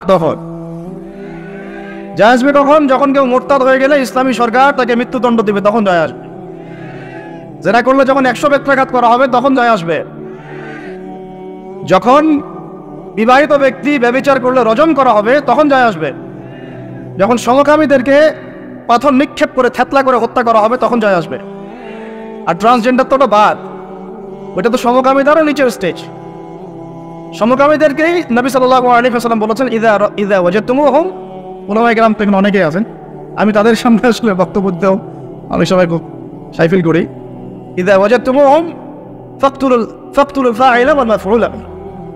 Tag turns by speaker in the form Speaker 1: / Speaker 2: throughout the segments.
Speaker 1: তখন জয় আসবে কখন? যখন কেউ মোরতাদ হয়ে গেলে ইসলামী সরকার তাকে মৃত্যুদণ্ড দিবে, তখন জয় আসবে। জেনা করলে যখন 100 বেত্রাঘাত করা হবে তখন জয় আসবে। যখন বিবাহিত ব্যক্তি ব্যভিচার করলে রজম করা হবে তখন জয় আসবে। যখন সমকামীদেরকে পাথর নিক্ষেপ করে থেতলা করে হত্যা করা হবে তখন জয় আসবে। আর ট্রান্সজেন্ডার তো বাদ, ওইটা তো সমকামীদেরও নিচের স্টেজ। সমকামীদেরকেই নবী সাল্লাল্লাহু আলাইহি ওয়াসাল্লাম বলেছেন ইযা ওয়াজাদতুমুহুম, উলামায়ে কেরাম থেকে অনেকেই আছেন, আমি তাদের সামনে আসলে বক্তব্য দিতেও অনেক সময় খুব শাই ফিল করি। ইযা ওয়াজাদতুমুহুম ফাকতুলুল ফাইলা ওয়াল মাফউল বিহি,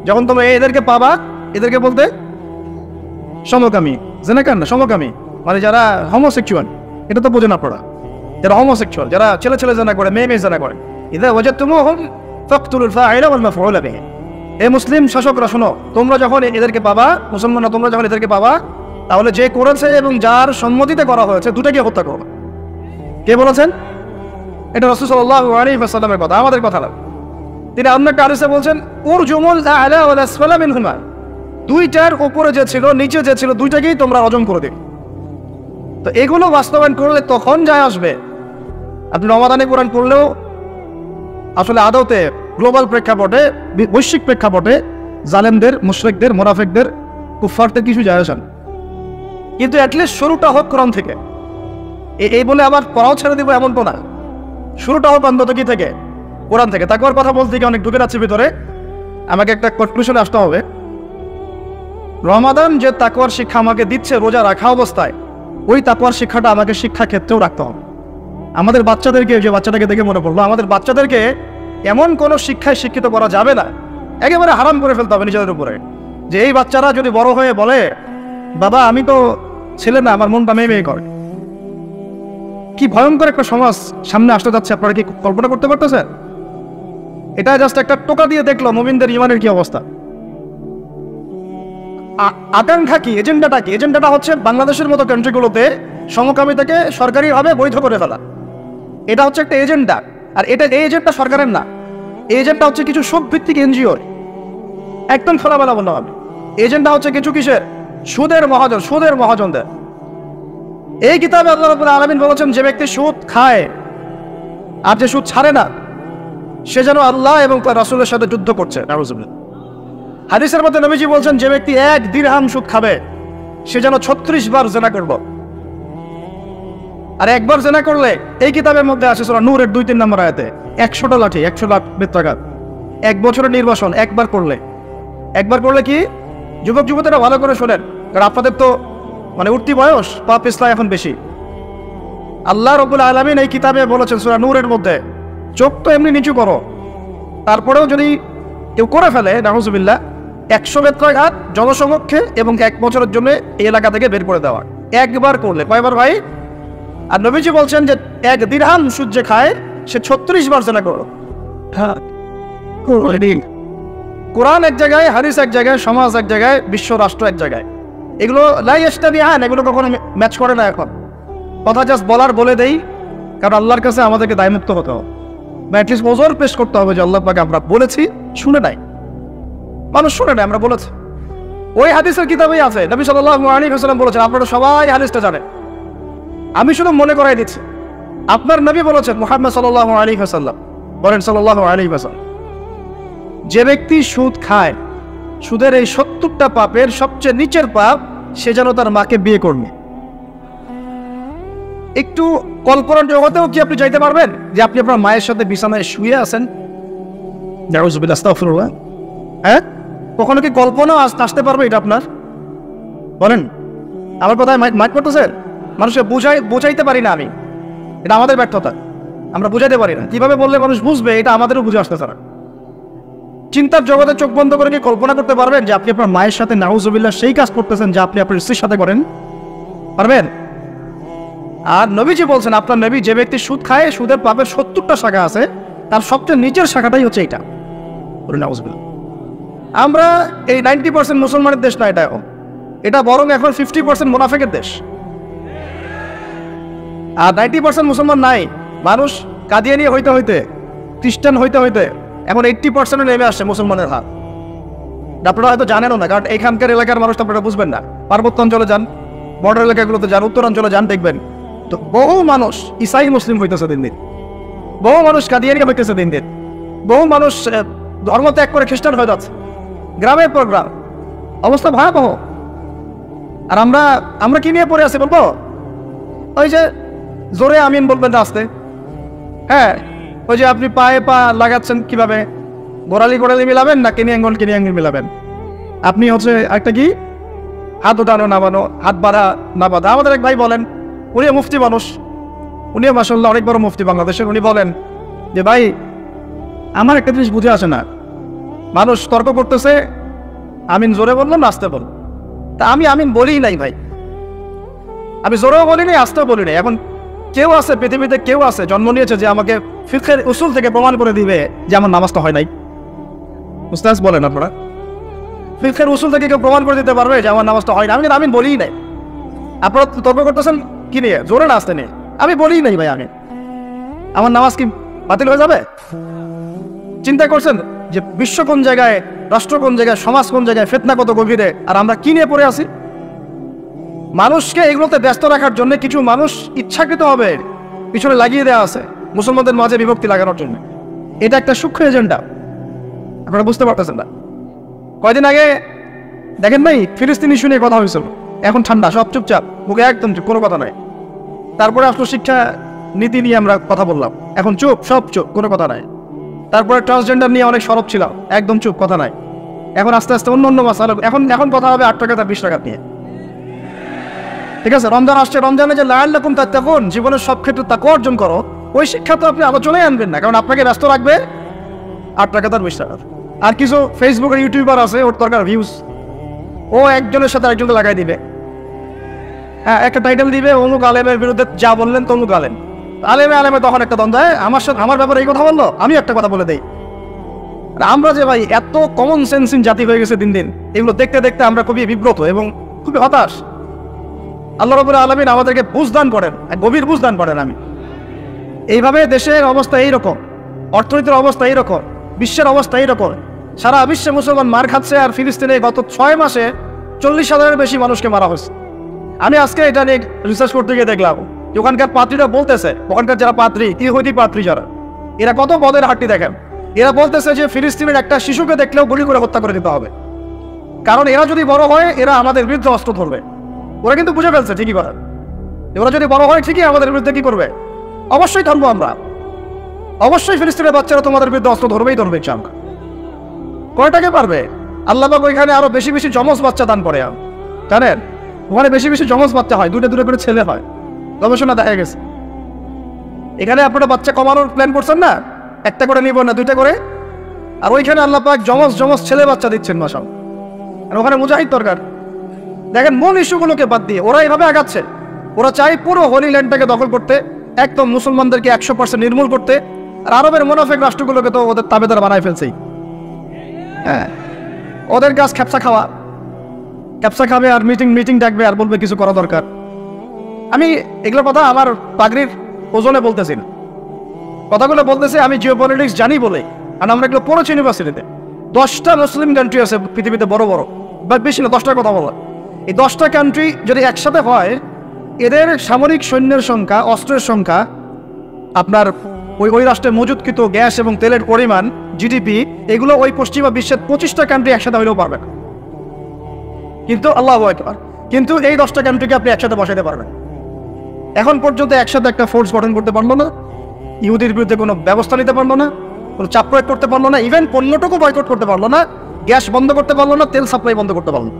Speaker 1: যখন তোমরা এদেরকে পাবা, এদেরকে বলতে সমকামী, জেনাকার না, সমকামী মানে যারা হোমোসেক্সুয়াল, এটা তো বোঝেন আপনারা, যারা হোমোসেক্সুয়াল, যারা ছেলে ছেলে জেনা করে, মেয়ে মেয়ে জেনা করে। ইযা ওয়াজাদতুমুহুম ফাকতুলুল ফাইলা ওয়াল মাফউল বিহি। এ মুসলিম শাসকরা শোনো, তোমরা যখন এদেরকে পাবা, মুসলমানরা তোমরা যখন এদেরকে পাবা, তাহলে যে করেছে এবং যার সম্মতিতে করা হয়েছে দুটাকে হত্যা করো। কে বলেছেন? এটা রাসূল সাল্লাল্লাহু আলাইহি ওয়াসাল্লামের কথা, আমাদের কথা না। তিনি অন্য একটা হাদিসে বলছেন উরজুমুল আ'লা ওয়াল আসফালা মিনহুমা, দুইটার উপরে যে ছিল নিচে যে ছিল দুইটাকেই তোমরা রজম করে দিও। তো এগুলো বাস্তবায়ন করলে তখন যায় আসবে। আপনি রমাদানে কোরআন পড়লেও আসলে আদতে গ্লোবাল প্রেক্ষাপটে, বৈশ্বিক প্রেক্ষাপটে জালেমদের, মুশরিকদের, মুনাফিকদের, কুফফারদের কিছু যায় আসে না। কিন্তু অ্যাটলিস্ট শুরুটা হোক কোরআন থেকে। এই বলে আবার পড়াও ছেড়ে দিব এমন তো না, শুরুটা হোক অন্তত কি থেকে? কোরআন থেকে। তাকওয়ার কথা বলতে গিয়ে অনেক ঢুকে যাচ্ছে ভিতরে, আমাকে একটা কনক্লুশনে আসতে হবে। রমাদান যে তাকওয়ার শিক্ষা আমাকে দিচ্ছে রোজা রাখা অবস্থায়, ওই তাকওয়ার শিক্ষাটা আমাকে শিক্ষা ক্ষেত্রেও রাখতে হবে। আমাদের বাচ্চাদেরকে, যে বাচ্চাটাকে দেখে মনে পড়লো, আমাদের বাচ্চাদেরকে এমন কোনো শিক্ষায় শিক্ষিত করা যাবে না, একেবারে হারাম করে ফেলতে হবে নিজেদের উপরে, যে এই বাচ্চারা যদি বড় হয়ে বলে বাবা আমি তো ছেলে না, আমার মনটা মেয়ে মেয়ে করে। কি ভয়ঙ্কর একটা সমাজ সামনে আসতে যাচ্ছে, আপনারা কি কল্পনা করতে পারতেছেন? এটা জাস্ট একটা টোকা দিয়ে দেখলো মুমিনদের ইমানের কি অবস্থা। আকাঙ্ক্ষা কি, এজেন্ডাটা কি? এজেন্ডাটা হচ্ছে বাংলাদেশের মতো কান্ট্রিগুলোতে সমকামিতাকে সরকারিভাবে বৈধ করে ফেলা। এটা হচ্ছে একটা এজেন্ডা। আর এটা, এই এজেন্ডা সরকারের না, এই এজেন্ডা হচ্ছে কিছু শোক ভিত্তিক এনজিও, একদম খোলামেলা বললাম আমি। এজেন্ডা হচ্ছে কিছু কিসের? সুদের মহাজন, সুদের মহাজনদের। এই কিতাবে আল্লাহ রাব্বুল আলামিন বলেছেন যে ব্যক্তি সুদ খায় আর যে সুদ ছাড়ে না, সে যেন আল্লাহ এবং তার রাসূলের সাথে যুদ্ধ করছে। নাউযুবিল্লাহ। হাদিসের মধ্যে নবীজি বলছেন যে ব্যক্তি 1 দিরহাম সুদ খাবে, সে যেন 36 বার জিনা করবে। আর একবার জেনা করলে, এই কিতাবের মধ্যে আসে সূরা নূরের 2-3 নম্বর আয়াতে, 100টা লাঠি, 100 লাখ বেত্রাঘাত। 1 বছরের নির্বাসন একবার করলে কি? যুবক যুবতীরা ভালো করে শোনেন, কারণ আপনাদের তো মানে উঠতি বয়স, পাপ পিছলা এখন বেশি। আল্লাহ রাব্বুল আলামিন এই কিতাবে বলেছেন সূরা নূরের মধ্যে, চোখ তো এমনি নিচু করো, তারপরেও যদি কেউ করে ফেলে নাউযুবিল্লাহ, 100 বেত্রাঘাত জনসমক্ষে এবং 1 বছরের জন্য এই এলাকা থেকে বের করে দেওয়া। একবার করলে, কয়বার ভাই? আর নবীজি বলছেন যে 1 দিরহাম সুদ যে খায় সে 36 বার জিনা করো। কোরআন এক জায়গায়, হাদিস এক জায়গায়, সমাজ এক জায়গায়, বিশ্ব রাষ্ট্র এক জায়গায়। এগুলো লা ইয়াস্তাবিআন, এগুলো কখনো ম্যাচ করে না। এখন কথা জাস্ট বলে দেই, কারণ আল্লাহর কাছে আমাদেরকে দায়মুক্ত হতে হবে, বা অ্যাটলিস্ট ওজোর পেশ করতে হবে যে আল্লাহ পাকে আমরা বলেছি, শুনে নাই, মানুষ শুনে নাই, আমরা বলেছি। ওই হাদিসের কিতাবেই আছে, নবী সাল্লাল্লাহু আলাইহি ওয়াসাল্লাম বলেছেন, আপনারা সবাই হাদিসটা জানেন, আমি শুধু মনে করাই দিচ্ছি। আপনার নবী বলেছেন, মুহাম্মদ সাল্লাল্লাহু আলাইহি ওয়াসাল্লাম বলেন, সাল্লাল্লাহু আলাইহি ওয়াসাল্লাম, যে ব্যক্তি সুদ খায়, সুদের এই 70টা পাপের সবচেয়ে নিচের পাপ, সে যেন তার মাকে বিয়ে করবে। একটু কল্পনার জগতেও কি আপনি যাইতে পারবেন যে আপনি আপনার মায়ের সাথে বিছানায় শুয়ে আছেন? নাউযুবিল্লাহ, আস্তাগফিরুল্লাহ। হ্যাঁ, কখনো কি কল্পনা আসতে পারবে এটা আপনার? বলেন, আমার কথায় মাইক করতেছেন? মানুষকে বোঝাইতে পারি না আমি, এটা আমাদের ব্যর্থতা, আমরা বুঝাইতে পারি না। কিভাবে বললে মানুষ বুঝবে, এটা আমাদেরও বুঝে আসতে চায়। চিন্তার জগতে চোখ বন্ধ করে কি কল্পনা করতে পারবেন যে আপনি আপনার মায়ের সাথে নাউযুবিল্লাহ সেই কাজ করতেছেন যা আপনি আপনার স্ত্রীর সাথে করেন? পারবেন? আর নবীজি বলছেন, আপনার নবী, যে ব্যক্তি সুদ খায়, সুদের পাপের 70টা শাখা আছে, তার সবচেয়ে নিচের শাখাটাই হচ্ছে এইটা। নাউযুবিল্লাহ। আমরা এই 90% মুসলমানের দেশ না, এটা বরং এখন 50% মুনাফিকের দেশ। আর 90% মুসলমান নাই, মানুষ কাদিয়ানি হইতে হইতে, খ্রিস্টান হইতে হইতে এখন 80% নেমে আসছে মুসলমানের হাত। আপনারা হয়তো জানেনও না, কারণ এখানকার এলাকার মানুষ তো আপনারা বুঝবেন না। পার্বত্য অঞ্চলে যান, বর্ডার এলাকাগুলোতে যান, উত্তরাঞ্চলে যান, দেখবেন তো বহু মানুষ ইসাই মুসলিম হইতেছে দিন দিন, বহু মানুষ কাদিয়ানি হইতেছে দিন দিন, বহু মানুষ ধর্ম ত্যাগ করে খ্রিস্টান হয়ে যাচ্ছে, গ্রামের পর গ্রাম, অবস্থা ভয়াবহ। আর আমরা কি নিয়ে পড়ে আছি বলবো? ওই যে জোরে আমিন বলবেন না আস্তে, হ্যাঁ, ওই যে আপনি পায়ে পা লাগাচ্ছেন কিভাবে, গোড়ালি মিলাবেন না কিনি আঙ্গুল মিলাবেন, আপনি হচ্ছে একটা কি হাত উঠানো নামানো, হাত বাঁধা না বাঁধা। আমাদের এক ভাই বলেন, উনিও মুফতি মানুষ, উনিও মাশাআল্লাহ অনেক বড় মুফতি বাংলাদেশের, উনি বলেন যে ভাই আমার একটা জিনিস বুঝে আসে না, মানুষ তর্ক করতেছে আমিন জোরে বললো না আস্তে বল, তা আমি আমিন বলি নাই ভাই, আমি জোরেও বলি নাই আস্তেও বলি নাই। এখন কেউ আছে পৃথিবীতে, কেউ আছে জন্ম নিয়েছে যে আমাকে ফিকহের উসুল থেকে প্রমাণ করে দিবে যে আমার নামাজটা হয় নাই? উস্তাদ বলেন আপনারা, ফিকহের উসুল থেকে কেউ প্রমাণ করে দিতে পারবে যে আমার নামাজটা হয় না? আমি কিন্তু আমিন বলিই নাই। আপনারা তর্ক করতেছেন কি নিয়ে, জোরে না আসতে নিয়ে? আমি বলিই নাই ভাই, আমি আমার নামাজ কি বাতিল হয়ে যাবে? চিন্তা করছেন যে বিশ্ব কোন জায়গায়, রাষ্ট্র কোন জায়গায়, সমাজ কোন জায়গায়, ফিতনা কত গভীরে, আর আমরা কি নিয়ে পড়ে আছি? মানুষকে এগুলোতে ব্যস্ত রাখার জন্য কিছু মানুষ ইচ্ছাকৃত হবে পিছনে লাগিয়ে দেওয়া আছে মুসলমানদের মাঝে বিভক্তি লাগানোর জন্য। এটা একটা সূক্ষ্ম এজেন্ডা, আপনারা বুঝতে পারতেছেন না। কয়দিন আগে দেখেন নাই ফিলিস্তিনি ইস্যু নিয়ে কথা হয়েছিল, এখন ঠান্ডা, সব চুপচাপ, মুখে একদম চুপ, কোনো কথা নাই। তারপরে আসলো শিক্ষা নীতি নিয়ে আমরা কথা বললাম, এখন চুপ, সব চুপ, কোনো কথা নাই। তারপরে ট্রান্সজেন্ডার নিয়ে অনেক সরব ছিলাম, একদম চুপ, কথা নাই। এখন আস্তে আস্তে অন্য মাসালা, এখন কথা হবে 8 টাকা 20 টাকা নিয়ে। ঠিক আছে, রমজান আসছে, রমজানে যে লাআল্লাকুম তাত্তাকুন, জীবনের সব ক্ষেত্রে তাকওয়া অর্জন করো, ওই শিক্ষা তো আপনি আলোচনায় আনবেন না, কারণ আপনাকে ব্যস্ত রাখবে 8 টাকা 20 টাকা। আর কিছু ফেসবুকের ইউটিউবার আছে, ওর দরকার ভিউজ, ও একজনের সাথে আরেকজনকে লাগাই দিবে, হ্যাঁ, একটা টাইটেল দিবে অমুক আলেমের বিরুদ্ধে যা বললেন তমুক আলেমে তখন একটা দ্বন্দ্ব, আমার সাথে আমার ব্যাপারে এই কথা বললো, আমি একটা কথা বলে দেই। আমরা যে ভাই এত কমন সেন্সিং জাতি হয়ে গেছে দিন দিন, এগুলো দেখতে দেখতে আমরা খুবই বিব্রত এবং খুবই হতাশ। আল্লাহ রাব্বুল আলামিন আমাদেরকে বুঝদান করেন, গভীর বুঝদান করেন। আমি এইভাবে দেশের অবস্থা এইরকম, অর্থনীতির অবস্থা এইরকম, বিশ্বের অবস্থা এইরকম, সারা বিশ্বে মুসলমান মার খাচ্ছে। আর ফিলিস্তিনে গত 6 মাসে 40,000-এর বেশি মানুষকে মারা হয়েছে। আমি আজকে এটা নিয়ে রিসার্চ করতে গিয়ে দেখলাম ওখানকার পাত্রীরা বলতেছে, ওখানকার যারা পাত্রী, ইহুদি পাত্রী যারা, এরা কত পদের হাঁটি দেখেন, এরা বলতেছে যে ফিলিস্তিনের একটা শিশুকে দেখলেও গুলি করে হত্যা করে দিতে হবে, কারণ এরা যদি বড় হয় এরা আমাদের বিরুদ্ধে অস্ত্র ধরবে। ওরা কিন্তু বুঝে ফেলছে ঠিকই কথা, ওরা যদি বড় হয় ঠিকই আমাদের বিরুদ্ধে কি করবে, অবশ্যই থামবো আমরা, অবশ্যই ফিলিস্তিনের বাচ্চারা তোমাদের বিরুদ্ধে অস্ত্র ধরবেই আমরা। কয়টাকে পারবে? আল্লাহ পাক ওইখানে আরো বেশি বেশি যমজ বাচ্চা দান করে, জানেন ওখানে বেশি বেশি যমজ বাচ্চা হয়, 2টা করে ছেলে হয়, গবেষণা দেখা গেছে। এখানে আপনারা বাচ্চা কমানোর প্ল্যান করছেন না, 1টা করে নিব না 2টা করে, আর ওইখানে আল্লাহ পাক যমজ ছেলে বাচ্চা দিচ্ছেন মাশাআল্লাহ। আর ওখানে মুজাহিদ দরকার। দেখেন মূল ইস্যুগুলোকে বাদ দিয়ে ওরা এইভাবে আগাচ্ছে, ওরা চাই পুরো হোলি ল্যান্ডটাকে দখল করতে, একদম মুসলমানদেরকে 100% নির্মূল করতে। আর আরবের মুনাফিক রাষ্ট্রগুলোকে তো ওদের তাবেদার বানায় ফেলছেই। হ্যাঁ, ওদের কাজ ক্যাপসা খাবে আর মিটিং ডাকবে আর বলবে কিছু করা দরকার। আমি এগুলো কথা আমার পাগড়ির ওজনে বলতেছি না, কথাগুলো বলতেছি আমি জিওপলিটিক্স জানি বলে, আর আমরা এগুলো পড়েছি ইউনিভার্সিটিতে। 10টা মুসলিম কান্ট্রি আছে পৃথিবীতে, বড় বা বেশি না, 10টার কথা বলা। এই 10টা কান্ট্রি যদি একসাথে হয়, এদের সামরিক সৈন্যের সংখ্যা, অস্ত্রের সংখ্যা, আপনার ওই রাষ্ট্রে মজুদকৃত গ্যাস এবং তেলের পরিমাণ, জিডিপি, এগুলো ওই পশ্চিমা বিশ্বের 25টা কান্ট্রি একসাথে হইলেও পারবে না। কিন্তু আল্লাহু আকবার, কিন্তু এই 10টা কান্ট্রিকে আপনি একসাথে বসাইতে পারবেন। এখন পর্যন্ত একসাথে একটা ফোর্স গঠন করতে পারলো না, ইহুদির বিরুদ্ধে কোনো ব্যবস্থা নিতে পারলো না, কোনো চাপ প্রয়োগ করতে পারলো না, ইভেন পণ্যটুকু বয়কট করতে পারলো না, গ্যাস বন্ধ করতে পারলো না, তেল সাপ্লাই বন্ধ করতে পারলো না।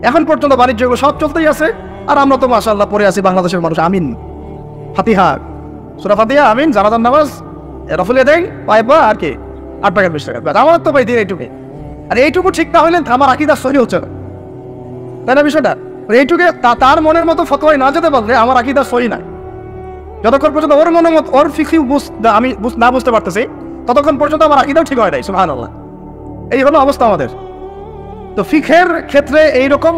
Speaker 1: এখন পর্যন্ত বাণিজ্যগুলো সব চলতেই আছে, আর আমরা তো মাশাআল্লাহ পড়ে আছি বাংলাদেশের মানুষ আমিন, ফাতিহা, সূরা ফাতিহা, আমিন, জানাজার নামাজ, রফুলিয়া দেন পাইবা, আর কি 8 টাকা 20 টাকা, আমার তো ভাই দিন এইটুকু। আর এইটুকু ঠিক না হইলে আমার আকীদা সহি হচ্ছে না, তাই না বিষয়টা? এইটুকু তার মনের মতো ফতোয়ায় না যেতে পারলে আমার আকীদা সহি না। যতক্ষণ পর্যন্ত ওর মনের মতো, ওর ফিকহি আমি না বুঝতে পারতেছি, ততক্ষণ পর্যন্ত আমার আকীদাও ঠিক হয় নাই। সুবহানাল্লাহ, এই হলো অবস্থা আমাদের। তো ফিকহের ক্ষেত্রে এইরকম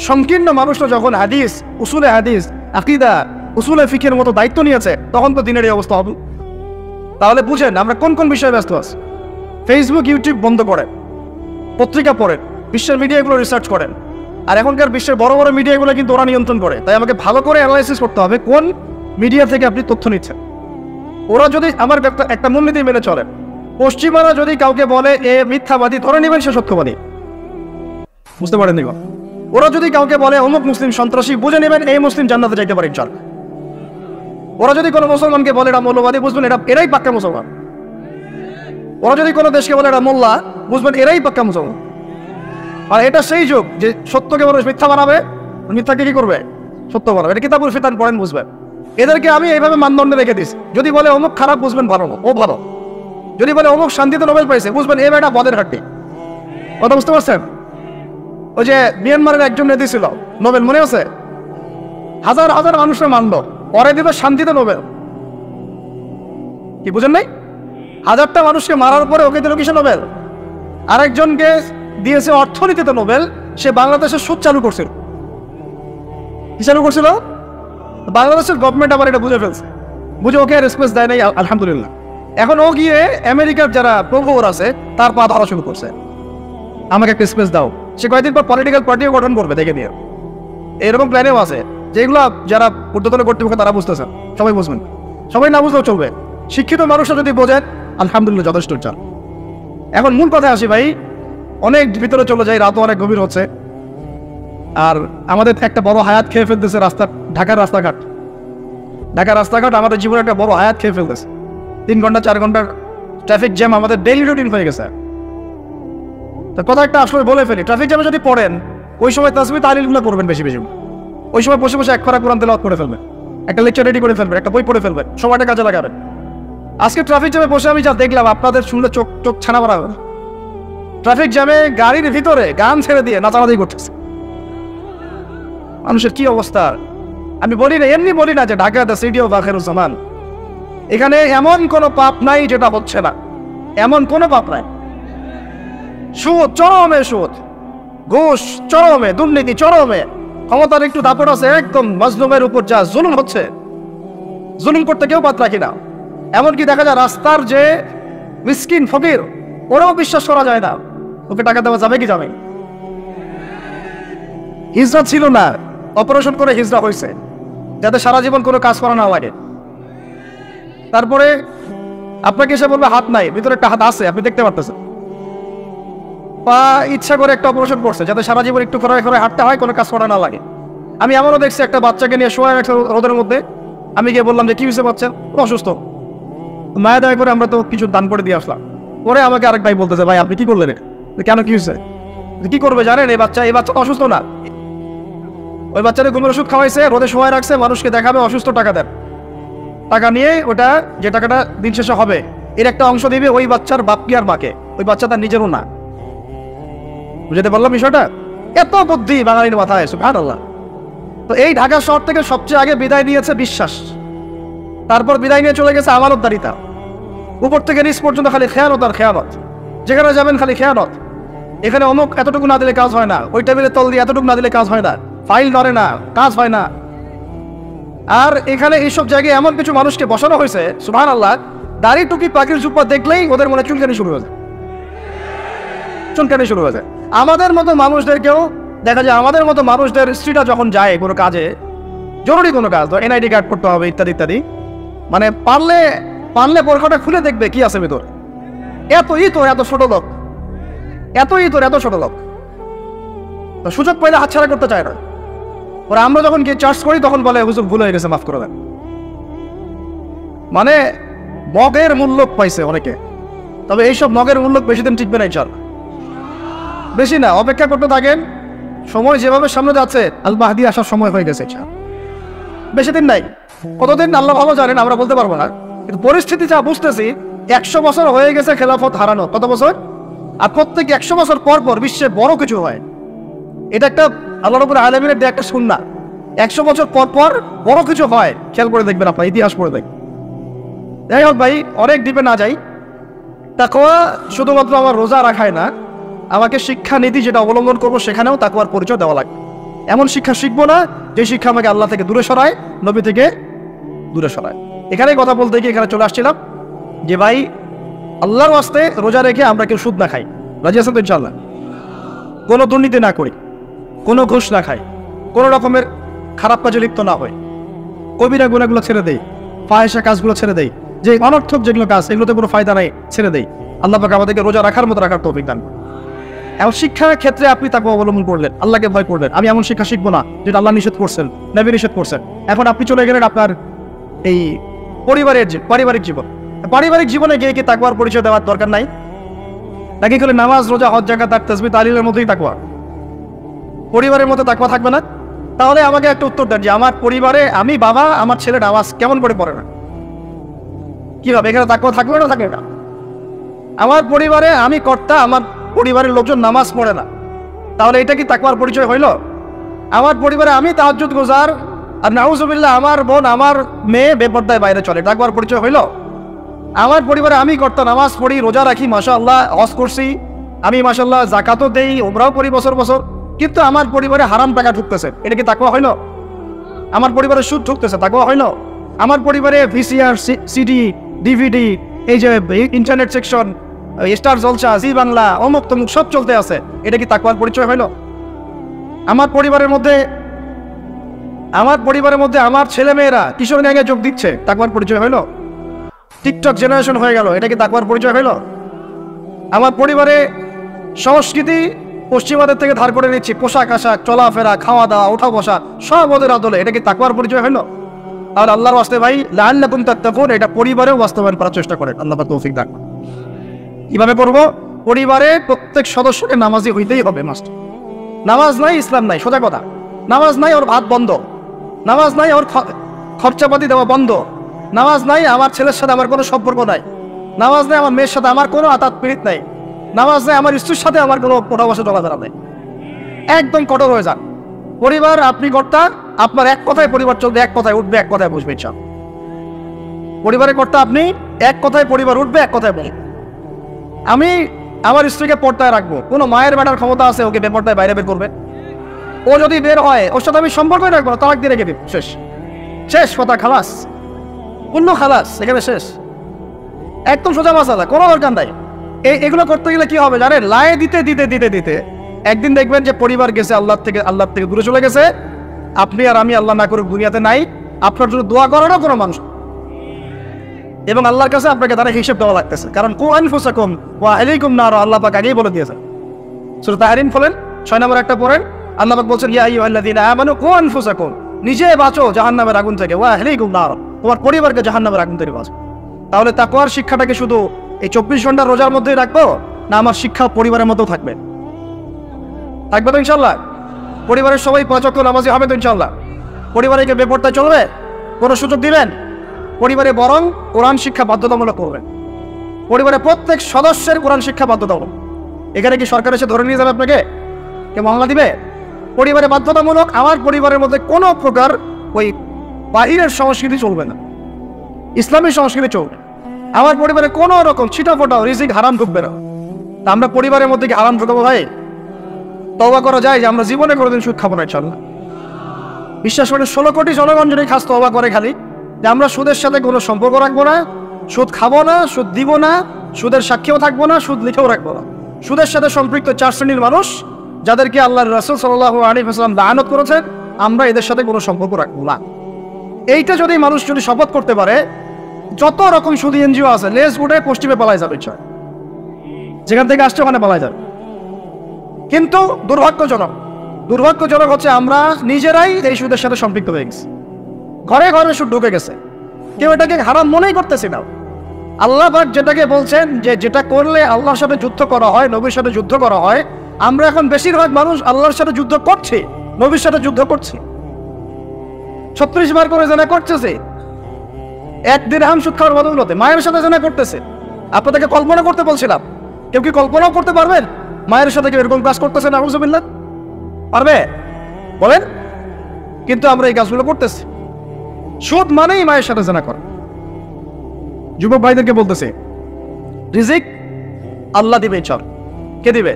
Speaker 1: সংকীর্ণ মানুষরা যখন হাদিস, উসুলে হাদিস, আকীদা, উসুলে ফিকহের মতো দায়িত্ব নিয়েছে, তখন তো দিনের এই অবস্থা হবে। তাহলে বুঝেন আমরা কোন কোন বিষয়ে ব্যস্ত আছি। ফেসবুক ইউটিউব বন্ধ করে, পত্রিকা পড়েন, বিশ্বের মিডিয়াগুলো রিসার্চ করেন। আর এখনকার বিশ্বের বড় বড় মিডিয়াগুলো কিন্তু ওরা নিয়ন্ত্রণ করে। তাই আমাকে ভালো করে অ্যানালাইসিস করতে হবে কোন মিডিয়া থেকে আপনি তথ্য নিচ্ছেন। ওরা যদি আমার একটা মূলনীতি মেনে চলেন, পশ্চিমারা যদি কাউকে বলে এ মিথ্যাবাদী, ধরে নেবেন সে সত্যবাদী। বুঝতে পারেন দেখুন, ওরা যদি কাউকে বলে অমুক মুসলিম সন্ত্রাসী, বুঝে নেবেন এই মুসলিম জান্নাতে যাইতে পারে ইনশাআল্লাহ। ওরা যদি কোনো মুসলমানকে বলে এটা মৌলবাদী, বুঝবেন এরাই পাক্কা মুসলমান। ওরা যদি কোনো দেশকে বলে এটা মোল্লা, বুঝবেন এরাই পাক্কা মুসলমান। আর এটা সেই যুগ যে সত্যকে মানুষ মিথ্যা বানাবে, মিথ্যাকে কি করবে, সত্য বানাবে। এটা কিতাবুল ফিতান পড়েন, বুঝবেন। এদেরকে আমি এইভাবে মানদণ্ডে রেখে দিচ্ছি। যদি বলে অমুক খারাপ, বুঝবেন ভালো, ও ভালো। যদি বলে অমুক শান্তিতে নোবেল পাইছে, বুঝবেন এ বেটা বদের ঘাটতি। কথা বুঝতে পারছেন? ওই যে মিয়ানমারের একজন নেতা ছিল নোবেল, মনে আছে? হাজার হাজার মানুষের মানলো, পরে দিবে শান্তিতে নোবেল। কি বুঝেন নাই? হাজারটা মানুষকে মারার পরে ওকে দিল কিসে নোবেল? আরেকজনকে দিয়েছে অর্থনীতিতে নোবেল, সে বাংলাদেশের সুদ চালু করছিল। কি চালু করছিল? বাংলাদেশের গভর্নমেন্ট আবার এটা বুঝে ফেলছে, বুঝে ওকে রেসপেক্ট দেয় নাই, আলহামদুলিল্লাহ। এখন ও গিয়ে আমেরিকার যারা প্রভুর আছে তার পা ধরা শুরু করছে, আমাকে একটা স্পেস দাও। সে কয়েকদিন পর পলিটিক্যাল পার্টিও গঠন করবে, দেখে নিয়ে। এরকম প্ল্যানেও আছে, যেগুলো যারা ঊর্ধ্বতন কর্তৃপক্ষ তারা বুঝতেছেন, সবাই বুঝবেন। সবাই না বুঝলেও চলবে, শিক্ষিত মানুষরা যদি বোঝেন আলহামদুলিল্লাহ যথেষ্ট। চাল এখন মূল কথায় আসি ভাই, অনেক ভিতরে চলে যায়, রাতও অনেক গভীর হচ্ছে। আর আমাদের একটা বড় হায়াত খেয়ে ফেলতেছে ঢাকার রাস্তাঘাট। ঢাকার রাস্তাঘাট আমাদের জীবনে একটা বড় হায়াত খেয়ে ফেলতেছে। 3 ঘন্টা 4 ঘন্টার ট্রাফিক জ্যাম আমাদের ডেইলি রুটিন হয়ে গেছে। তো কথা একটা আসলে বলে ফেলি, ট্রাফিক জ্যামে যদি পড়েন, ওই সময় তাসবিহ তাহলিলগুলো করবেন বেশি বেশি। ওই সময় বসে বসে এক খরা কোরআন তেলাওয়াত করে ফেলবেন, একটা লেকচার রেডি করে ফেলবেন, একটা বই পড়ে ফেলবেন, সময়টা কাজে লাগাবেন। আজকে ট্রাফিক জ্যামে বসে আমি যা দেখলাম, আপনাদের শুনলে চোখ চোখ ছানা মারা হবে। ট্রাফিক জ্যামে গাড়ির ভিতরে গান ছেড়ে দিয়ে নাচানাচি করতেছে। মানুষের কি অবস্থা! আমি বলি না, এমনি বলি না যে Dhaka the city of Akhiruzzaman, এখানে এমন কোনো পাপ নাই যেটা হচ্ছে না, এমন কোনো পাপ নাই। সুদ চরমে, সুদ ঘুষ চরমে, দুর্নীতি চরমে, ক্ষমতার একটু দাপট আছে, একদম মাজলুমের উপর যা জুলুম হচ্ছে, জুলুম করতে কেউ বাদ রাখি না। এমনকি দেখা যায় রাস্তার যে মিসকিন ফকির, ওরাও বিশ্বাস করা যায় না ওকে টাকা দেওয়া যাবে কি যাবে। হিজরা ছিল না, অপারেশন করে হিজরা হয়েছে, যাতে সারা জীবন কোনো কাজ করা না লাগে। তারপরে আপনাকে এসে বলবে হাত নাই, ভিতরে একটা হাত আছে, আপনি দেখতে পারতেছেন। পা ইচ্ছা করে একটা অপারেশন করছে, যাতে সারা জীবন একটু করে করে হাঁটতে হয়, কোনো কাজ করা না লাগে। আমি এমনও দেখছি একটা বাচ্চাকে নিয়ে শোয়া একটা রোদের মধ্যে, আমি গিয়ে বললাম যে কি হয়েছে বাচ্চা? অসুস্থ। মায়া দয়া করে আমরা তো কিছু দান করে দিয়ে আসলাম। পরে আমাকে আরেক ভাই বলতেছে, ভাই আপনি কি করলেন? কেন, কি হয়েছে? কি করবে জানেন, এই বাচ্চা অসুস্থ না, ওই বাচ্চাদের ঘুমের ওষুধ খাওয়াইছে, রোদে শোয়া রাখছে, মানুষকে দেখাবে অসুস্থ, টাকা দেন। টাকা নিয়ে ওটা যে টাকাটা দিন শেষে হবে এর একটা অংশ দিবে ওই বাচ্চার বাপকে আর মাকে, ওই বাচ্চা তার নিজেরও না। বুঝতে পারলাম বিষয়টা? এত বুদ্ধি বাঙালির মাথায়, সুবহানাল্লাহ। তো এই ঢাকা শহর থেকে সবচেয়ে আগে বিদায় নিয়েছে বিশ্বাস, তারপর বিদায় নিয়ে চলে গেছে আমানতদারিতা। উপর থেকে নিচ পর্যন্ত খালি খেয়ানত আর খেয়ানত, যেখানে যাবেন খালি খেয়ানত। এখানে অমুক এতটুকু না দিলে কাজ হয় না, ওই টেবিলে তল দিয়ে এতটুকু না দিলে কাজ হয় না, ফাইল নড়ে না, কাজ হয় না। আর এখানে এইসব জায়গায় এমন কিছু মানুষকে বসানো হয়েছে, সুবহানাল্লাহ, দাড়ি টুকি পাখির জুব্বা দেখলেই ওদের মনে চুলকানি শুরু হয়েছে, চুলকানি শুরু হয়েছে। আমাদের মতো মানুষদেরকেও দেখা যায়, আমাদের মতো মানুষদের স্ত্রীরা যখন যায় কোনো কাজে, জরুরি কোনো কাজ, এনআইডি কার্ড করতে হবে ইত্যাদি ইত্যাদি, মানে পারলে পরখাটা খুলে দেখবে কি আছে ভেতর। এত ছোট লোক, এত ছোট লোক, তো সুযোগ পাইলে হাতছাড়া করতে চায় না। ওরা আমরা যখন গিয়ে চার্জ করি তখন বলে হুজুর ভুল হয়ে গেছে, মাফ করে দেন। মানে মগের মূল্য পাইছে অনেকে, তবে এইসব মগের মূল্য বেশি দিন টিকবে না, ইনশাআল্লাহ বেশি না, অপেক্ষা করতে থাকেন। সময় যেভাবে সামনে যাচ্ছে, আল মাহদি আসার সময় হয়ে গেছে, বেশি দিন নাই। কতদিন আল্লাহ ভালো জানেন, আমরা বলতে পারবো না। কিন্তু পরিস্থিতি যা বুঝতেছি, 100 বছর হয়ে গেছে খেলাফত হারানো। কত বছর? আর প্রত্যেক 100 বছর পর পর বিশ্বে বড় কিছু হয়। এটা একটা আল্লাহ রাব্বুল আলামিনের দেয়া একটা সুন্নাহ। 100 বছর পর পর বড় কিছু হয়, খেয়াল করে দেখবেন, আপনার ইতিহাস পড়ে দেখবেন। যাই হোক ভাই, অনেক ডিপে না যাই। তাকওয়া শুধুমাত্র আমার রোজা রাখায় না, আমাকে শিক্ষা নীতি যেটা অবলম্বন করবো সেখানেও তাকওয়ার পরিচয় দেওয়া লাগবে। এমন শিক্ষা শিখবো না যে শিক্ষা আমাকে আল্লাহ থেকে দূরে সরায়, নবী থেকে দূরে সরায়। এখানেই কথা বলতে গিয়ে এখানে চলে আসছিলাম যে ভাই, আল্লাহর ওয়াস্তে রোজা রেখে আমরা কেউ সুদ না খাই। রাজি আছেন তো ইনশাআল্লাহ? কোনো দুর্নীতি না করি, কোনো ঘুষ না খাই, কোনো রকমের খারাপ কাজে লিপ্ত না হয়, কবিরা গুনাহগুলো ছেড়ে দেই, ফাহিশা কাজগুলো ছেড়ে দেই, যে অনর্থক যেগুলো কাজ এগুলোতে কোনো ফায়দা নাই ছেড়ে দেই। আল্লাহ পাক আমাদেরকে রোজা রাখার মতো রাখার তৌফিক দান করুন। এমন শিক্ষার ক্ষেত্রে আপনি তাকে অবলম্বন করলেন, আল্লাহকে ভয় করলেন, আমি এমন শিক্ষা শিখবো না যেটা আল্লাহ নিষেধ করছেন, নবী নিষেধ করছেন। এখন আপনি চলে গেলেন আপনার এই পারিবারিক জীবন। পারিবারিক জীবনে গিয়ে কি তাকওয়ার পরিচয় দেওয়ার দরকার নাই? নাকি খালি নামাজ, রোজা, হজ, যাকাত আর তাসবিহ তাহলিলের মধ্যেই তাকওয়া? পরিবারের মধ্যে তাকওয়া থাকবে না? তাহলে আমাকে একটা উত্তর দেন যে আমার পরিবারে আমি বাবা, আমার ছেলে নামাজ কেমন করে পড়ে না, কিভাবে এখানে তাকওয়া থাকবে না? থাকবে না। আমার পরিবারে আমি কর্তা, আমার পরিবারের লোকজন নামাজ পড়ে না, তাহলে এটা কি তাকওয়ার পরিচয় হইল? আমার পরিবারে আমি তাহাজ্জুদ গুজার আর নাউজুবিল্লাহ আমার বোন, আমার মেয়ে বেপরদায় বাইরে চলে, তাকওয়ার পরিচয় হইল? আমার পরিবারে আমি কর্তা, নামাজ পড়ি, রোজা রাখি, মাশাআল্লাহ হজ করছি, আমি মাশাআল্লাহ যাকাতও দেই, ওমরাও করি বছর বছর, কিন্তু আমার পরিবারে হারাম টাকা ঢুকতেছে, এটা কি তাকওয়া হইল? আমার পরিবারে সুদ ঢুকতেছে, তাকওয়া হইল? আমার পরিবারে ভিসিআর, সিডি, ডিভিডি, এই যে ইন্টারনেট সেকশন, স্টার জলসা, জি বাংলা, অমুক তমুক সব চলতে আছে, এটা কি তাকওয়ার পরিচয় হইল? আমার পরিবারের মধ্যে আমার ছেলে মেয়েরা কিশোর গ্যাংয়ে যোগ দিচ্ছে, তাকওয়ার পরিচয় হইল? টিকটক জেনারেশন হয়ে গেল, এটা কি তাকওয়ার পরিচয় হইল? আমার পরিবারে সংস্কৃতি পশ্চিমাদের থেকে ধার করে নিচ্ছি, পোশাক আশাক, চলাফেরা, খাওয়া দাওয়া, ওঠা বসা সব ওদের আদলে, এটা কি তাকওয়ার পরিচয় হইল? আর আল্লাহর ওয়াস্তে ভাই, লাআল্লাকুম তাত্তাকুন, এটা পরিবারেও বাস্তবায়ন করার চেষ্টা করেন, আল্লাহ পাক তৌফিক দান। কিভাবে করবো? পরিবারে প্রত্যেক সদস্যকে নামাজি হইতেই হবে, মাস্ট। নামাজ নাই ইসলাম নাই, সোজা কথা। নামাজ নাই ওর ভাত বন্ধ, নামাজ নাই ওর খরচাপাতি দেওয়া বন্ধ, নামাজ নাই আমার ছেলের সাথে আমার কোনো সম্পর্ক নাই, নামাজ নাই আমার মেয়ের সাথে আমার কোনো আতাত পীড়িত নাই, নামাজ নাই আমার স্ত্রীর সাথে আমার কোনো পোড়া বসে চলাফেরা নেই। একদম কঠোর হয়ে যান। পরিবার আপনি কর্তা, আপনার এক কথায় পরিবার চলবে, এক কথায় উঠবে, এক কথায় বসবে। ইনশাআল্লাহ পরিবারের কর্তা আপনি, এক কথায় পরিবার উঠবে, এক কথায় বসবে। আমি আমার স্ত্রীকে পর্দায় রাখবো, কোনো মায়ের বেটার ক্ষমতা আছে ওকে বেপর্দায় বাইরে বের করবে? ও যদি বের হয় ওর সাথে আমি সম্পর্কই রাখবো না, তালাক দিয়ে রেখে দিব, শেষ শেষ কথা, খালাস, অন্য খালাস, এখানে শেষ। একদম সোজা মাসালা, কোনো দরকার নাই। এগুলো করতে গেলে কি হবে জানেন? লাই দিতে দিতে দিতে দিতে একদিন দেখবেন যে পরিবার গেছে আল্লাহ থেকে দূরে চলে গেছে, আপনি আর আমি আল্লাহ না করুক দুনিয়াতে নাই, আপনার জন্য দোয়া করারও কোনো মানুষ, এবং আল্লাহর কাছে আপনাকে তারা হিসেব দেওয়া লাগতেছে। কারণ কু আনফুসাকুম ওয়া আলাইকুম নার, আল্লাহ পাক আগেই বলে দিয়েছেন। সূরা তাহরিম বলেন 6 নম্বর একটা পড়েন, আল্লাহ পাক বলছেন ইয়া আইয়ুহাল্লাযীনা আমানু কু আনফুসাকুম, নিজে বাঁচো জাহান্নামের আগুন থেকে, ওয়া আলাইকুম নার, তোমার পরিবারকে জাহান্নামের আগুন থেকে বাঁচো। তাহলে তাকওয়ার শিক্ষাটাকে শুধু এই 24 ঘন্টা রোজার মধ্যেই রাখবো, না আমার শিক্ষা পরিবারের মধ্যেও থাকবে? থাকবে তো ইনশাআল্লাহ? পরিবারের সবাই 5 ওয়াক্ত নামাজি হবে তো ইনশাআল্লাহ? পরিবারে কি বেপরদায় চলবে? কোনো সুযোগ দিবেন? পরিবারে বরং কোরআন শিক্ষা বাধ্যতামূলক করবেন। পরিবারের প্রত্যেক সদস্যের কোরআন শিক্ষা বাধ্যতামূলক। এখানে কি সরকার এসে ধরে নিয়ে যাবে আপনাকে? কে মামলা দিবে? পরিবারে বাধ্যতামূলক। আমার পরিবারের মধ্যে কোনো প্রকার ওই বাহিরের সংস্কৃতি চলবে না, ইসলামী সংস্কৃতি চলবে। আমার পরিবারে কোনো রকম ছিটাফোটাও রিজিক হারাম ঢুকবে না। তা আমরা পরিবারের মধ্যে কি হারাম ঢুকাবো ভাই? তওবা করা যায় যে আমরা জীবনে কোনোদিন সুদ খাবো না ইনশাআল্লাহ। বিশ্বাস করে 16 কোটি জনগণ যদি খাস তওবা করে খালি যে আমরা সুদের সাথে কোনো সম্পর্ক রাখবো না, সুদ খাবো না, সুদ দিব না, সুদের সাক্ষীও থাকবো না, সুদ লিখেও রাখবো না। সুদের সাথে সম্পৃক্ত 4 শ্রেণীর মানুষ যাদেরকে আল্লাহর রাসূল সাল্লাল্লাহু আলাইহি ওয়াসাল্লাম লানত করেছেন, আমরা এদের সাথে কোনো সম্পর্ক রাখবো না। এইটা যদি মানুষ যদি শপথ করতে পারে, যত রকম সুদী এনজিও আছে লেজ উঠে পশ্চিমে পালাই যাবে, ইচ্ছা যেখান থেকে আসছে ওখানে পালাই যাবে। কিন্তু দুর্ভাগ্যজনক হচ্ছে আমরা নিজেরাই এই সুদের সাথে সম্পৃক্ত হয়ে গেছি, ঘরে ঘরে সুদ ঢুকে গেছে, কেউ এটাকে হারাম মনেই করতেছি না। আল্লাহ পাক যেটাকে বলছেন যে যেটা করলে আল্লাহর সাথে যুদ্ধ করা হয়, নবীর সাথে যুদ্ধ করা হয়, আমরা এখন বেশিরভাগ মানুষ আল্লাহর সাথে যুদ্ধ করছি, নবীর সাথে যুদ্ধ করছি। 36 বার করে জেনা করতেছে, 1 দিরহাম সুদ খাওয়ার বদৌলতে মায়ের সাথে জেনা করতেছে। আপনাদেরকে কল্পনা করতে বলছিলাম, কেউ কি কল্পনাও করতে পারবেন মায়ের সাথে কেউ এরকম কাজ করতেছে? না আউযুবিল্লাহ, পারবে? বলেন। কিন্তু আমরা এই কাজগুলো করতেছি। সুদ মানেই মায়ের সাথে জেনা করা। যুবক ভাইদেরকে বলতেছে, রিজিক আল্লাহ দিবে, চল কে দিবে?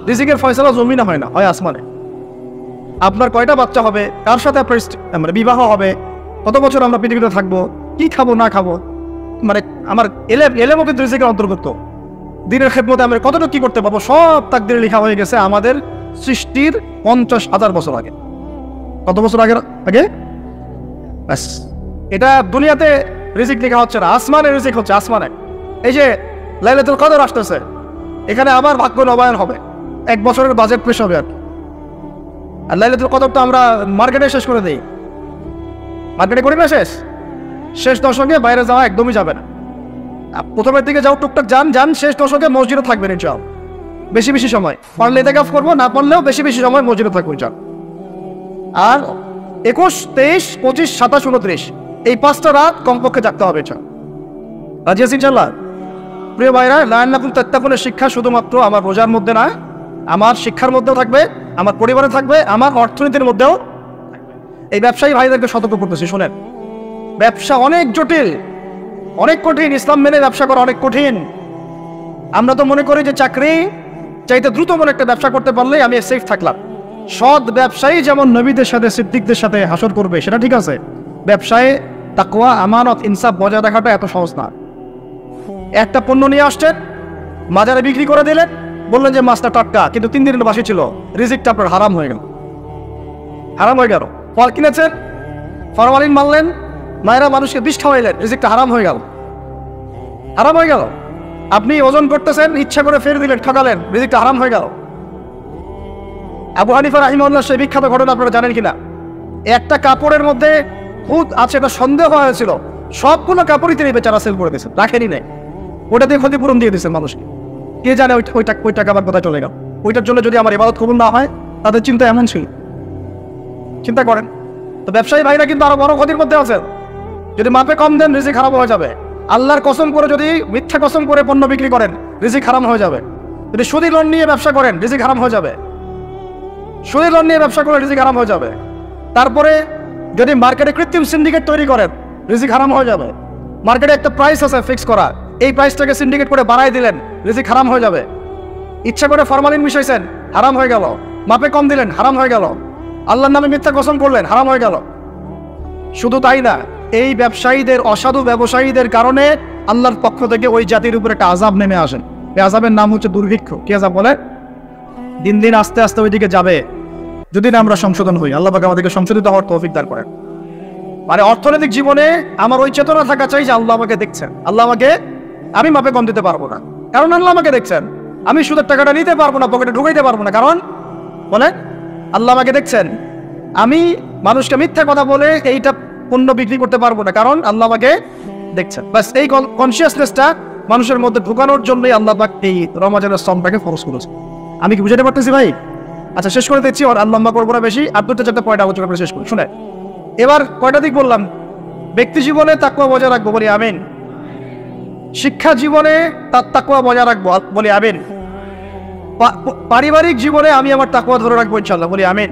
Speaker 1: রিজিকের ফয়সালা জমিনে হয় না, হয় আসমানে। আপনার কয়টা বাচ্চা হবে, কার সাথে আপনার বিবাহ হবে, কত বছর আমরা পৃথিবীতে থাকবো, কি খাবো না খাবো, মানে আমার এলেমও কিন্তু রিজিকের অন্তর্ভুক্ত। দিনের খেদমতে আমরা কতটুকু কি করতে পারবো, সব তাকদিরে লেখা হয়ে গেছে আমাদের সৃষ্টির 50,000 বছর আগে। কত বছর আগে আগে ব্যাস। এটা দুনিয়াতে রিজিক লেখা হচ্ছে না, আসমানে রিজিক হচ্ছে, আসমানে। এই যে লাইলাতুল কদর আসতেছে, এখানে আবার ভাগ্য নবায়ন হবে, 1 বছরের বাজেট পেশ হবে। আর লাইলাতুল কদর তো আমরা মার্কেটে শেষ করে দিই, মার্কেটে করি না শেষ দশকে বাইরে যাওয়া একদমই যাবে না। প্রথমের দিকে যাও, টুকটাক যান, শেষ দশকে মসজিদে থাকবেন ইনশাল। বেশি সময় পারলে ইতিকাফ করবো, না পারলেও বেশি সময় মসজিদে থাকবো ইনশাল। আর 21, 23, 25, 27, 29 এই 5টা রাত কমপক্ষে জাগতে হবে ইনশাল। রাজি আছি ইনশাল্লাহ? প্রিয় ভাইরা, লাআল্লাকুম তাত্তাকুনের শিক্ষা শুধুমাত্র আমার রোজার মধ্যে না, আমার শিক্ষার মধ্যেও থাকবে, আমার পরিবারে থাকবে, আমার অর্থনীতির মধ্যেও থাকবে। এই ব্যবসায়ী ভাইদেরকে সতর্ক করতেছি, শোনেন, ব্যবসা অনেক জটিল, অনেক কঠিন। ইসলাম মেনে ব্যবসা করা অনেক কঠিন। আমরা তো মনে করি যে চাকরি চাইতে দ্রুত মনে একটা ব্যবসা করতে পারলেই আমি সেফ থাকলাম। সৎ ব্যবসায়ী যেমন নবীদের সাথে, সিদ্দিকদের সাথে হাসর করবে, সেটা ঠিক আছে। ব্যবসায় তাকওয়া, আমানত, ইনসাফ বজায় রাখাটা এত সহজ না। একটা পণ্য নিয়ে আসছেন, বাজারে বিক্রি করে দিলেন, বললেন যে মাছটা টাটকা, কিন্তু 3 দিনের বাসি ছিল, রিজিকটা আপনার হারাম হয়ে গেল। ফল কিনেছেন, ফরমালিন মারলেন, মায়েরা মানুষকে বিষ খাওয়াইলেন, রিজিকটা হারাম হয়ে গেল। আপনি ওজন করতেছেন, ইচ্ছা করে ফের দিলেন, ঠকালেন, রিজিকটা হারাম হয়ে গেল। আবু হানিফা রাহিমাহুল্লাহ সেই বিখ্যাত ঘটনা আপনারা জানেন কিনা? একটা কাপড়ের মধ্যে খুদ আছে, এটা সন্দেহ হয়েছিল, সবগুলো কাপড়ই তিনি বেচারা সেল করে দিয়েছেন, রাখেনি নাই, ওটা দিয়ে ক্ষতিপূরণ দিয়ে দিয়েছেন মানুষকে। কে জানে ওই টাকা আবার কোথায় চলে গেল। ওইটার জন্য যদি আমার ইবাদত কবুল না হয়, তাদের চিন্তা এমন ছিল। চিন্তা করেন তো, ব্যবসায়ী ভাইরা কিন্তু আরো বড় ক্ষতির মধ্যে আছে। যদি মাপে কম দেন, রিজিক হারাম হয়ে যাবে। আল্লাহর কসম করে যদি মিথ্যা কসম করে পণ্য বিক্রি করেন, রিজিক হারাম হয়ে যাবে। যদি সুদী লোন নিয়ে ব্যবসা করেন, রিজিক হারাম হয়ে যাবে। তারপরে যদি মার্কেটে কৃত্রিম সিন্ডিকেট তৈরি করেন, রিজিক হারাম হয়ে যাবে। মার্কেটে একটা প্রাইস আছে ফিক্স করা, এই প্রাইসটাকে সিন্ডিকেট করে বাড়াই দিলেন, রিজিক হারাম হয়ে যাবে। ইচ্ছা করে ফরমালিন মিশাইছেন, হারাম হয়ে গেল। মাপে কম দিলেন, হারাম হয়ে গেল। আল্লাহর নামে মিথ্যা কসম করলেন, হারাম হয়ে গেল। শুধু তাই না, এই ব্যবসায়ীদের, অসাধু ব্যবসায়ীদের কারণে আল্লাহর পক্ষ থেকে ওই জাতির উপর একটা আযাব নেমে আসেন। এই আযাবের নাম হচ্ছে দুর্ভিক্ষ। কি আযাব বলে? দিন দিন আস্তে আস্তে ওইদিকে যাবে, যদি না আমরা সংশোধন হই। আল্লাহ পাক আমাদেরকে সংশোধিত হওয়ার তৌফিক দান করেন। মানে অর্থনৈতিক জীবনে আমার ওই চেতনা থাকা চাই যে আল্লাহ আমাকে দেখছেন, আমি মাপে কম দিতে পারবো না, কারণ আল্লাহ আমাকে দেখছেন। আমি সুদের টাকাটা নিতে পারবো না, পকেটে ঢুকাইতে পারবো না, কারণ আল্লাহ আমাকে দেখছেন। আমি মানুষকে মিথ্যা কথা বলে এইটা পণ্য বিক্রি করতে পারবো না, কারণ আল্লাহ আমাকে দেখছেন। বাস এই কনসিয়াসনেসটা মানুষের মধ্যে ঢুকানোর জন্যই আল্লাহ পাক এই রমজানের শ্রমটাকে ফরজ করেছে। আমি কি বুঝাতে পারতেছি ভাই? আচ্ছা, শেষ করে দিচ্ছি, আর লম্বা করবো না বেশি, আর 2-4টা পয়েন্ট আলোচনা করে শেষ করি। শুনে, এবার কয়টা দিক বললাম? ব্যক্তি জীবনে তাকওয়া বজায় রাখবো, বলি আমিন। শিক্ষা জীবনে তার তাকওয়া বজায় রাখবো, বলি আমিন। পারিবারিক জীবনে আমি আমার তাকওয়া ধরে রাখবো ইনশাল্লাহ, বলি আমিন।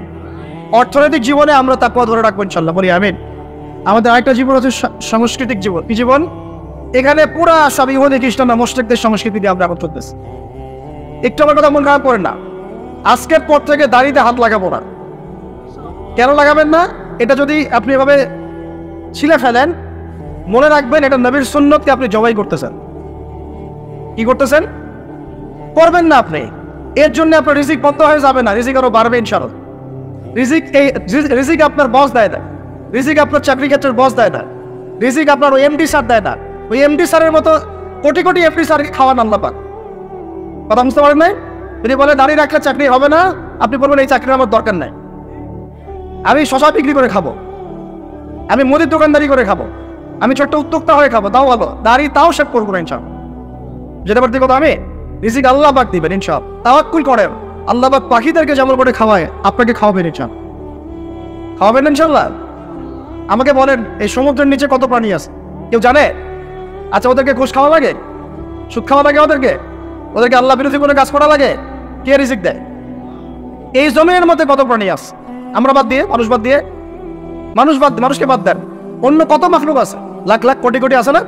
Speaker 1: অর্থনৈতিক জীবনে আমরা তাকওয়া ধরে রাখবো ইনশাল্লাহ, বলি আমিন। আমাদের আরেকটা জীবন হচ্ছে সাংস্কৃতিক জীবন। কি জীবন? এখানে পুরা সব ইহুদি খ্রিস্টান মুশরিকদের সংস্কৃতি দিয়ে আমরা এখন চলতেছি। একটু আমার কথা মন খারাপ করেন না, আজকের পর থেকে দাড়িতে হাত লাগাবো না। কেন লাগাবেন না? এটা যদি আপনি এভাবে ছিলে ফেলেন, মনে রাখবেন এটা নবীর সুন্নতকে আপনি জবাই করতেছেন। কি করতেছেন? করবেন না আপনি। এর জন্য আপনার রিজিক বন্ধ হয়ে যাবে না, রিজিক আরো বাড়বে ইনশাআল্লাহ। রিজিক আপনার বস দেয় না, রিজিক আপনার চাকরি ক্ষেত্রের বস দেয় না, রিজিক আপনার ওই এমডি স্যার দেয় না। ওই এমডি স্যারের মতো কোটি কোটি এমডি স্যারকে খাওয়ান আল্লাহ পাক। কথা বুঝতে পারেন নাই? যদি বলে দাঁড়িয়ে রাখলে চাকরি হবে না, আপনি বলবেন এই চাকরির আমার দরকার নাই, আমি শশা বিক্রি করে খাবো, আমি মুদির দোকানদারি করে খাবো, আমি ছোট্ট উদ্যোক্তা হয়ে খাবো, তাও ভালো, দাড়ি তাও শেভ করবো না ইনশাআল্লাহ। যেটা পারতে কথা, আমি রিজিক আল্লাহ পাক দিবেন ইনশাআল্লাহ। তাওয়াক্কুল করেন, আল্লাহ পাক পাখিদেরকে যেমন করে খাওয়ায় আপনাকে খাওয়াবেন ইনশাআল্লাহ, খাওয়াবেন ইনশাআল্লাহ। আমাকে বলেন, এই সমুদ্রের নিচে কত প্রাণী আছে কেউ জানে? আচ্ছা, ওদেরকে ঘুষ খাওয়া লাগে, সুদ খাওয়া লাগে, ওদেরকে আল্লাহ বিরোধী কোনো কাজ করা লাগে? কে রিজিক দেয়? এই জমিনের মধ্যে কত প্রাণী আছে, আমরা বাদ দিয়ে, মানুষকে বাদ দেন, অন্য কত মাখলুক আছে, লাখ লাখ কোটি কোটি আছে না?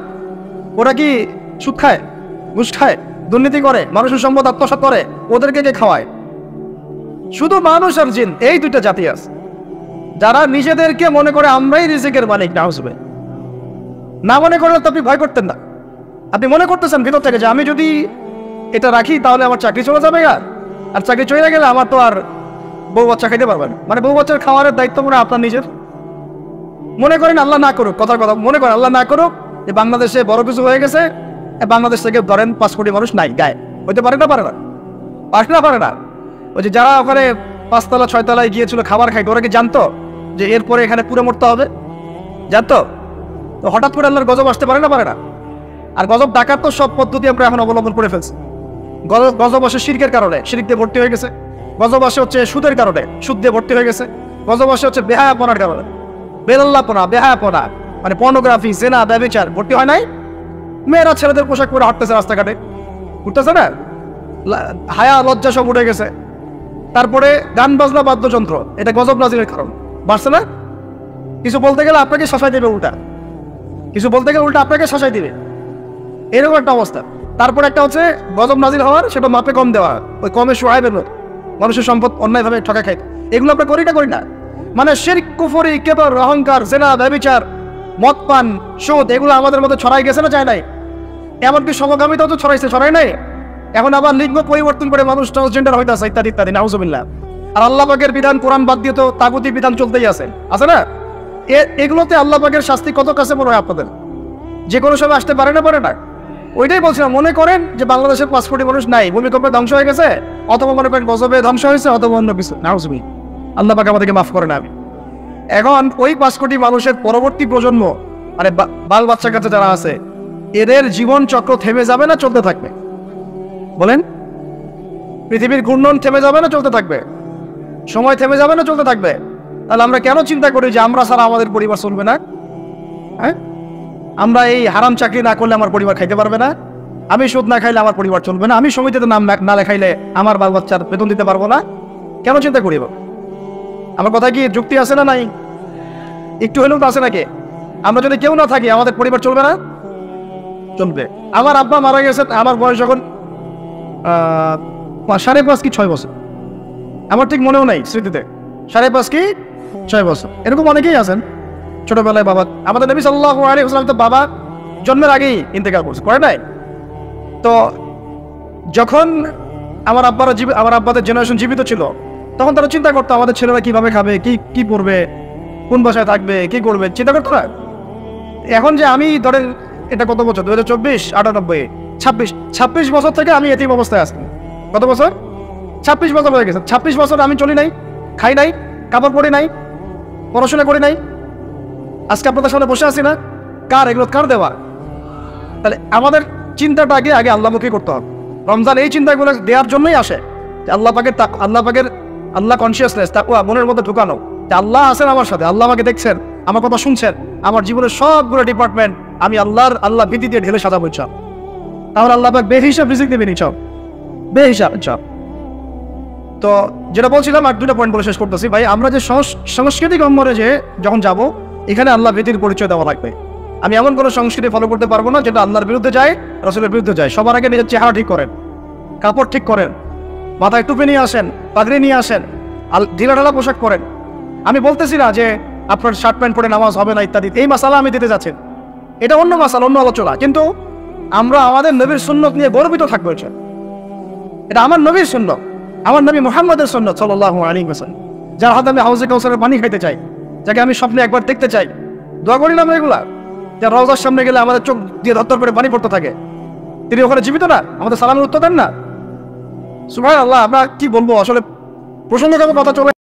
Speaker 1: ওরা কি সুদ খায়, ঘুষ খায়, দুর্নীতি করে, মানুষের সম্পদ আত্মসাৎ করে? ওদেরকে কে খাওয়ায়? শুধু মানুষ আর জিন, এই দুইটা জাতি আছে যারা নিজেদেরকে মনে করে আমরাই রিজিকের মালিক। না হবে না, মনে করলে তো আপনি ভয় করতেন না। আপনি মনে করতেছেন ভিতর থেকে যে আমি যদি এটা রাখি তাহলে আমার চাকরি চলে যাবে গা, আর চাকরি চলে গেলে আমার তো আর বউ বাচ্চা খাইতে পারবেন, মানে বউ বাচ্চার খাওয়ারের দায়িত্ব মনে আপনার নিজের। মনে করেন আল্লাহ না করুক, কথার কথা মনে করেন আল্লাহ না করুক যে বাংলাদেশে বড় কিছু হয়ে গেছে, বাংলাদেশ থেকে ধরেন 5 কোটি মানুষ নাই গায়ে, হইতে পারে না? পারে না? পারে না। ওই যে যারা ওখানে 5 তলা 6 তলায় গিয়েছিল খাবার খাইতে, ওরা কি জানতো যে এরপরে এখানে পুরো মরতে হবে? জানতো? তো হঠাৎ করে আল্লাহর গজব আসতে পারে না? আর গজব ডাকার তো সব পদ্ধতি আমরা এখন অবলম্বন করে ফেলছি। গজব আসে শিরকের কারণে, শিরক দিয়ে ভর্তি হয়ে গেছে। গজব আসে হচ্ছে সুদের কারণে, সুদ দিয়ে ভর্তি হয়ে গেছে। গজব আসে হচ্ছে বেহায়াপনার কারণে, বেলাল্লাপনা, বেহায়াপনা, মানে পর্নোগ্রাফি, জেনা, ব্যভিচার ভর্তি হয় নাই? মেয়েরা ছেলেদের পোশাক পরে হাঁটতেছে রাস্তাঘাটে, উঠতেছে না? হায়া লজ্জা সব উঠে গেছে। তারপরে গান বাজনা বাদ্যযন্ত্র, এটা গজব নাজিলের কারণ, বাড়ছে না? কিছু বলতে গেলে আপনাকে শাসাই দেবে উল্টা, কিছু বলতে গেলে উল্টা আপনাকে শাসাই দিবে, এরকম একটা অবস্থা। তারপরে একটা হচ্ছে গজব নাজিল হওয়ার, সেটা মাপে কম দেওয়া, ওই কমে সোহাইবের মতো মানুষের সম্পদ অন্যায়ভাবে ঠকা খাই। এগুলো আমরা করি না? মানে শিরক, কুফরি, কেবর, অহংকার, জেনা, ব্যভিচার, মদ পান, সুদ, এগুলো আমাদের মধ্যে ছড়াই গেছে না? যায় নাই? এমনকি সমকামিতাও তো ছড়াই নাই। এখন আবার লিঙ্গ পরিবর্তন করে মানুষ ট্রান্সজেন্ডার হইতাছে, ইত্যাদি ইত্যাদি, নাউজুবিল্লাহ। আর আল্লাহ পাকের বিধান, কোরআন বাদ দিয়ে তো তাগুতি বিধান চলতেই আছে না? এগুলোতে আল্লাহ পাকের শাস্তি কত কাছে মনে হয় আপনাদের? যে কোনো সময় আসতে পারে না? ওইটাই বলছিলাম, মনে করেন যে বাংলাদেশের 5 কোটি মানুষ নাই, ভূমিকম্পে ধ্বংস হয়ে গেছে, অথবা মনে করেন গজবে ধ্বংস হয়েছে, অথবা অন্য কিছু, নাউজুবিল্লাহ, আল্লাহ পাক আমাদেরকে মাফ করে না। এখন ওই 5 কোটি মানুষের পরবর্তী প্রজন্ম, মানে বাল বাচ্চার কাছে যারা আছে, এদের জীবন চক্র থেমে যাবে না চলতে থাকবে? বলেন, পৃথিবীর ঘূর্ণন থেমে যাবে না চলতে থাকবে? সময় থেমে যাবে না চলতে থাকবে? তাহলে আমরা কেন চিন্তা করি যে আমরা ছাড়া আমাদের পরিবার চলবে না? হ্যাঁ, আমরা এই হারাম চাকরি না করলে আমার পরিবার খাইতে পারবে না, আমি সুদ না খাইলে আমার পরিবার চলবে না, আমি সমিতিতে নাম না লেখাইলে আমার বাল বাচ্চার বেতন দিতে পারবো না, কেন চিন্তা করিব? আমার কথা কি যুক্তি আছে না নাই? একটু হলেও তো আছে নাকি? আমরা যদি কেউ না থাকি আমাদের পরিবার চলবে না? চলবে। আমার আব্বা মারা গেছে, আমার বয়স যখন 5.5 কি 6 বছর, আমার ঠিক মনেও নাই স্মৃতিতে, 5.5 কি 6 বছর, এরকম অনেকেই আছেন ছোটবেলায় বাবা। আমাদের নবী সাল্লাল্লাহু আলাইহি ওয়াসাল্লাম তো বাবা জন্মের আগেই ইন্তেকাল করে নাই। তো যখন আমার আব্বাদের জেনারেশন জীবিত ছিল, তখন তারা চিন্তা করতো আমাদের ছেলেরা কিভাবে খাবে, কি পড়বে, কোন বাসায় থাকবে, কি করবে, চিন্তা করতো না। এখন যে আমি ধরেন, এটা কত বছর, 2024, 98, 26 বছর থেকে আমি এতিম অবস্থায় আছি। কত বছর? 26 বছর হয়ে গেছে। 26 বছর আমি চলি নাই, খাই নাই, কাপড় পরি নাই, পড়াশোনা করি নাই, আজকে আপনাদের সামনে বসে আছি না? এগুলো কার দেওয়া? তাহলে আমাদের চিন্তাটা আগে আল্লাহমুখী করতে হবে। রমজান এই চিন্তাগুলো দেওয়ার জন্যই আসে, যে আল্লাহ কনসিয়াসনেস, তাকওয়া মনের মধ্যে ঢুকানো, যে আল্লাহ আছেন আমার সাথে, আল্লাহ আমাকে দেখছেন, আমার কথা শুনছেন, আমার জীবনের সবগুলো ডিপার্টমেন্ট আমি আল্লাহ ভীতি দিয়ে ঢেলে সাজাবো ইচ্ছা। তাহলে আল্লাহ পাক বেহিসাব রিজিক দেবেন ইচ্ছা, বেহিসাব ইচ্ছা। তো যেটা বলছিলাম, আর 2টা পয়েন্ট বলে শেষ করতেছি ভাই। আমরা যে সাংস্কৃতিক অঙ্গনে যে যখন যাব, এখানে আল্লাহ ভীতির পরিচয় দেওয়া লাগবে। আমি এমন কোনো সংস্কৃতি ফলো করতে পারবো না যেটা আল্লাহর বিরুদ্ধে যায়, রাসূলের বিরুদ্ধে যায়। সবার আগে নিজের চেহারা ঠিক করেন, কাপড় ঠিক করেন, মাথায় টুপি নিয়ে আসেন, পাগড়ি নিয়ে আসেন, ঢিলাঢালা পোশাক পরেন। আমি বলতেছি না যে আপনার শার্ট প্যান্ট পরে নামাজ হবে না ইত্যাদি, এই মাসালা আমি দিতে যাচ্ছি, এটা অন্য মাসালা, অন্য আলোচনা। কিন্তু আমরা আমাদের নবীর সুন্নত নিয়ে গর্বিত থাকবো। এটা আমার নবীর সুন্নত, আমার নবী মুহাম্মদের সুন্নত সাল্লাল্লাহু আলাইহি ওয়াসাল্লাম, যার হাতে আমি হাউজে কাউসারের পানি খাইতে চাই, যাকে আমি স্বপ্নে একবার দেখতে চাই। দোয়া করি না আমরা এগুলা? যার রওজার সামনে গেলে আমাদের চোখ দিয়ে ধর করে পানি পড়তে থাকে, তিনি ওখানে জীবিত না? আমাদের সালামের উত্তর দেন না? সুবহানাল্লাহ। আমরা কি বলবো আসলে, প্রসঙ্গগত কথা চলে